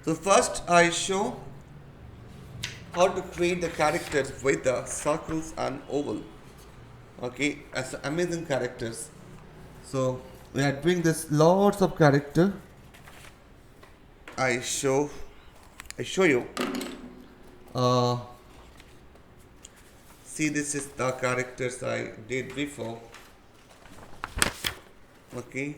So first I show how to create the characters with the circles and oval. Okay, as amazing characters. So we are doing this lots of character. I show I show you. Uh, See, this is the characters I did before. Okay,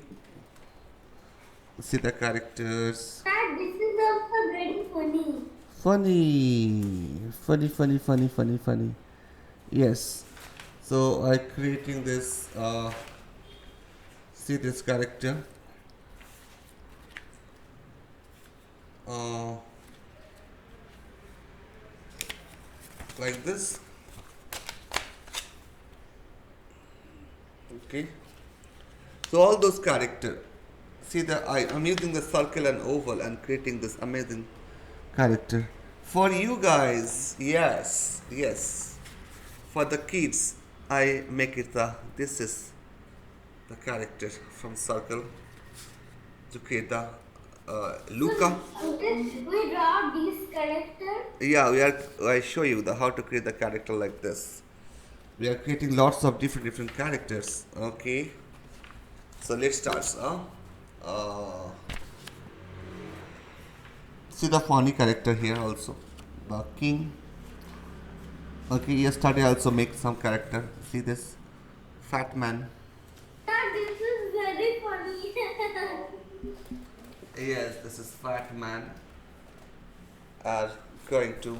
see the characters. Dad, this is also very funny. Funny. Yes. So I creating this. See this character. Uh, like this. Okay. So all those character. See the I'm using the circle and oval and creating this amazing character for you guys. Yes. For the kids, I make it the this is the character from circle to create the Luca. So, did we draw this character? Yeah, we are. I show you the how to create the character like this. We are creating lots of different characters. Okay, so let's start. Uh, See the funny character here also. The king. Okay, yesterday I also make some character. See this fat man. Dad, this is very funny. Yes, this is fat man. Are going to.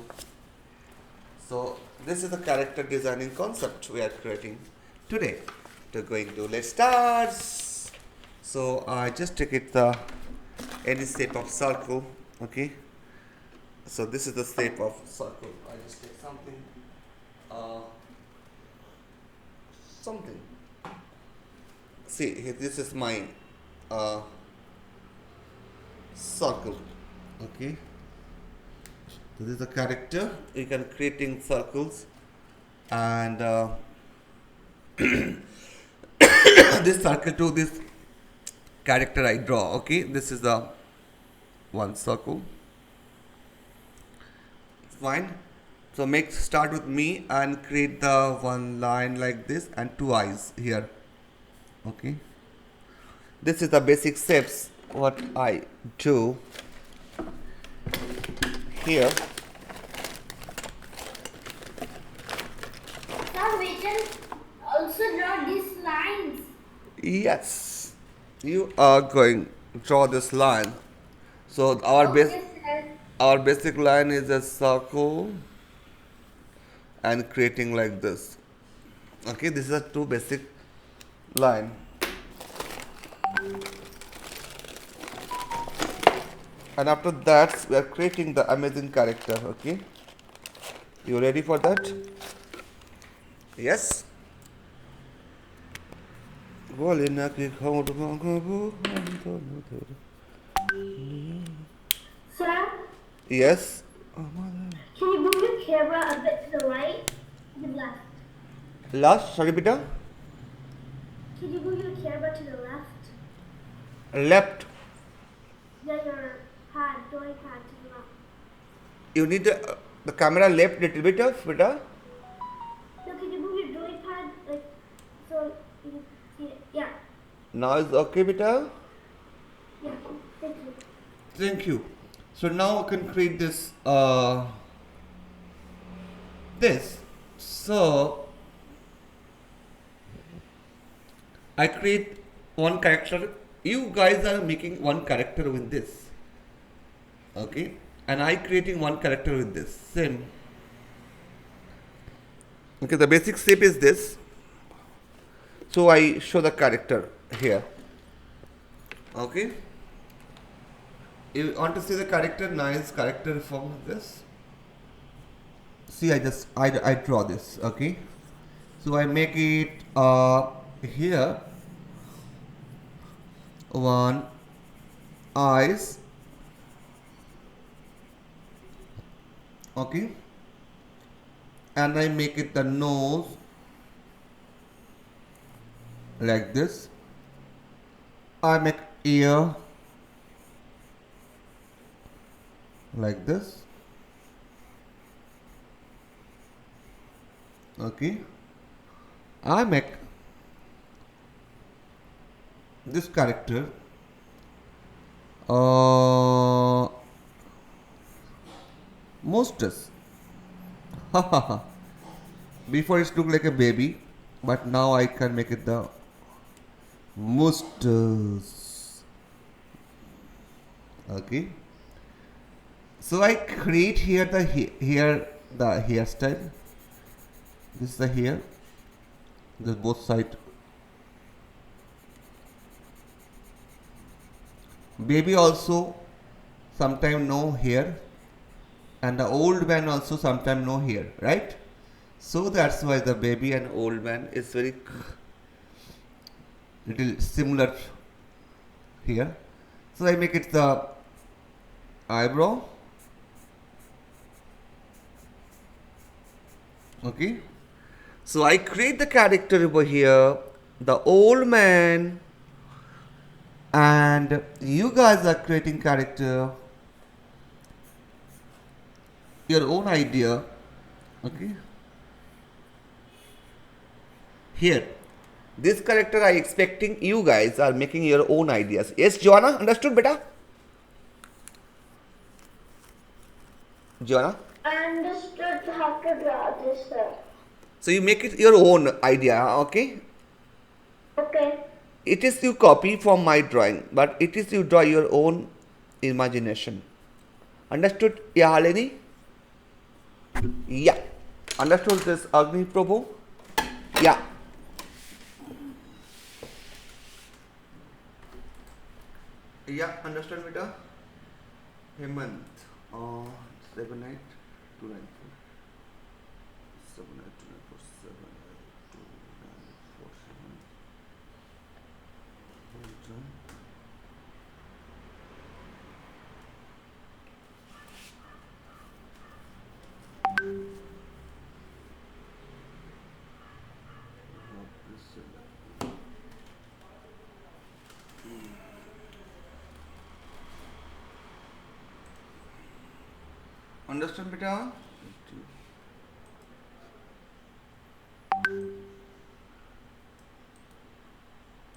So this is the character designing concept we are creating today. We're going to let's start. So I just take it the any shape of circle. Okay. So this is the shape of circle. I just take something. Something. See here, this is my uh, circle. Okay. So this is a character. You can creating circles and this circle to this character I draw. Okay, this is the one circle. Fine. So make start with me and create the one line like this and two eyes here. Okay. This is the basic steps what I do here. Sir, we can also draw these lines. Yes, you are going to draw this line. So Okay, sir. our basic line is a circle and creating like this. Okay, this is a two basic line. And after that, we are creating the amazing character. Okay, you ready for that? Yes. Sir, Yes. can you move your camera a bit to the right and left? Last, sorry, beta. Can you move your camera to the left? Left. Yeah, your pad, drawing pad to the left. You need the camera left little bit of beta. No, can you move your drawing pad like so you can see it? Yeah. Now is okay, beta. Yeah. Thank you. Thank you. So now I can create this. This. So I create one character. You guys are making one character with this. Okay, and I creating one character with this same. Okay, the basic shape is this. So I show the character here. Okay. You want to see the character? Nice character from this. See, I draw this. Okay. So I make it here one eyes. Okay. And I make it the nose like this. I make ear like this. Okay, I make this character Mostas. Before it looked like a baby, but now I can make it the Mostas. Okay. So I create here the hairstyle. This is the hair. This both side. Baby also sometime no hair, and the old man also sometime no hair, right? So that's why the baby and old man is very little similar here. So I make it the eyebrow. Okay. So I create the character over here, the old man, and you guys are creating character, your own idea. Okay. Here, this character I expecting you guys are making your own ideas. Yes, Joanna, understood, beta? Joanna? I understood how to draw this, sir. So you make it your own idea, okay? Okay. It is you copy from my drawing, but it is you draw your own imagination. Understood, Yahalini? Yeah. Understood this, Agni Prabhu? Yeah. Yeah, understand, beta? Hemant. 78 294 78294 Understand, beta?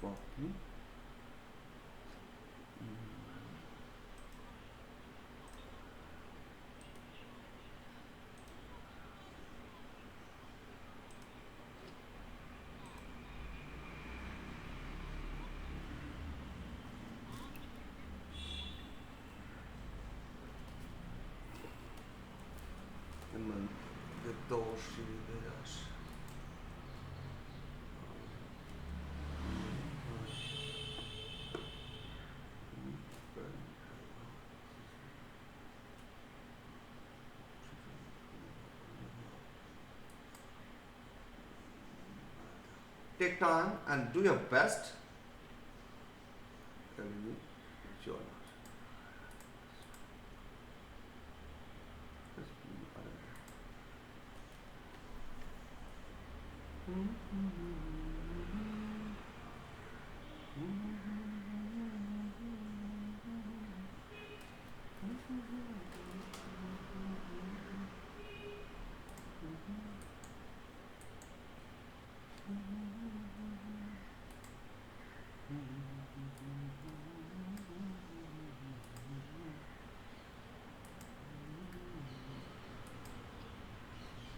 Copy. Hemen the doshi biraz. Take time and do your best. Tell me if you're not.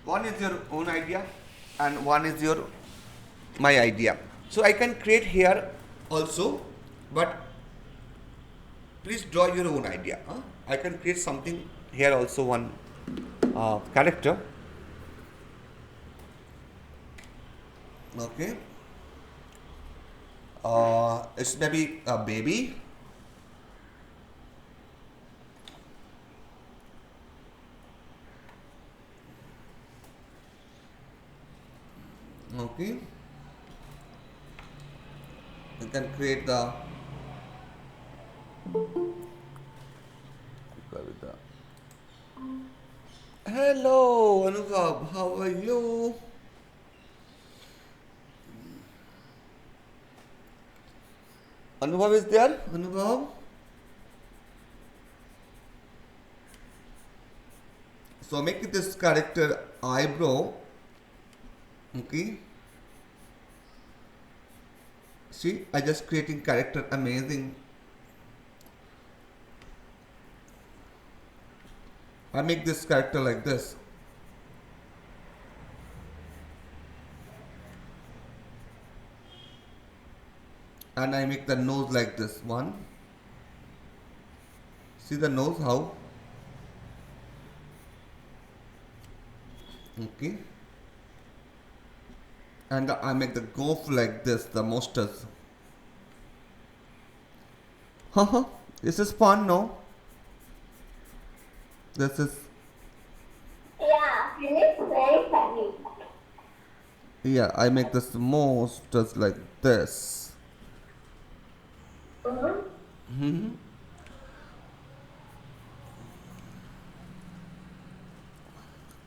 One is your own idea and one is your my idea. So I can create here also, but please draw your own idea. I can create something here also, one character. Okay. It's maybe a baby. Okay. You can create the hello Anubhav, how are you? Anubhav is there? Anubhav? So make this character eyebrow. Okay. See, I just creating character amazing. I make this character like this. And I make the nose like this one. See the nose how? Okay. And I make the goof like this, the monsters. Haha, this is fun, no? This is, Yeah, it's very funny. yeah, I make this monsters like this. Uh-huh.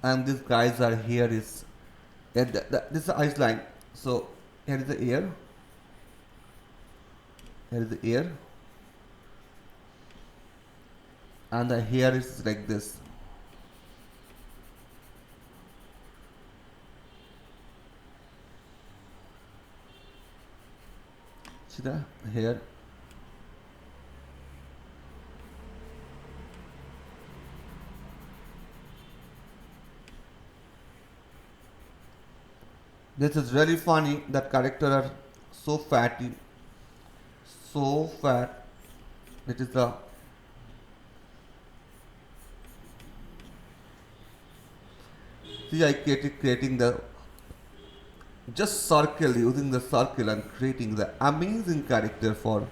And these guys are here is, yeah, this is the eyes line. So here is the ear. Here is the ear. And the hair is like this. See the hair? This is really funny. That character are so fatty, so fat. It is the see I creating the just circle using the circle and creating the amazing character for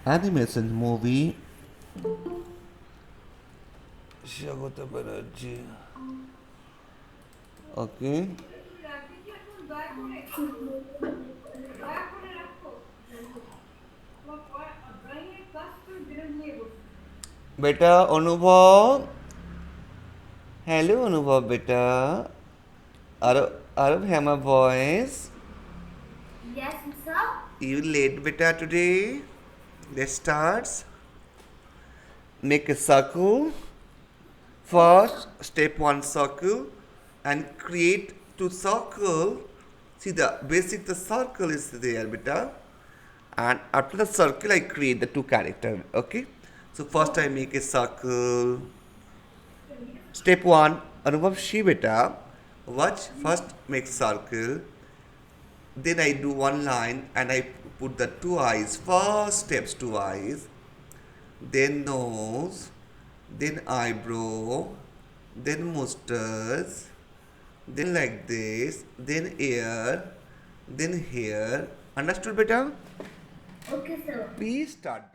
animation movie. Shagota Banerjee. Okay. बेटा अनुभव hello अनुभव बेटा Arab have my voice. Yes, what's up? You late beta today? Let's start. Make a circle. First, step one circle and create two circle. See the basic the circle is there beta. And after the circle I create the two character. Okay. So first I make a circle. Step one, Anubhav Shi beta. Watch, first make circle. Then I do one line and I put the two eyes. First steps two eyes. Then nose. Then eyebrow. Then mustache. Then like this. Then ear. Then hair. Understood beta? Okay, sir. Please start.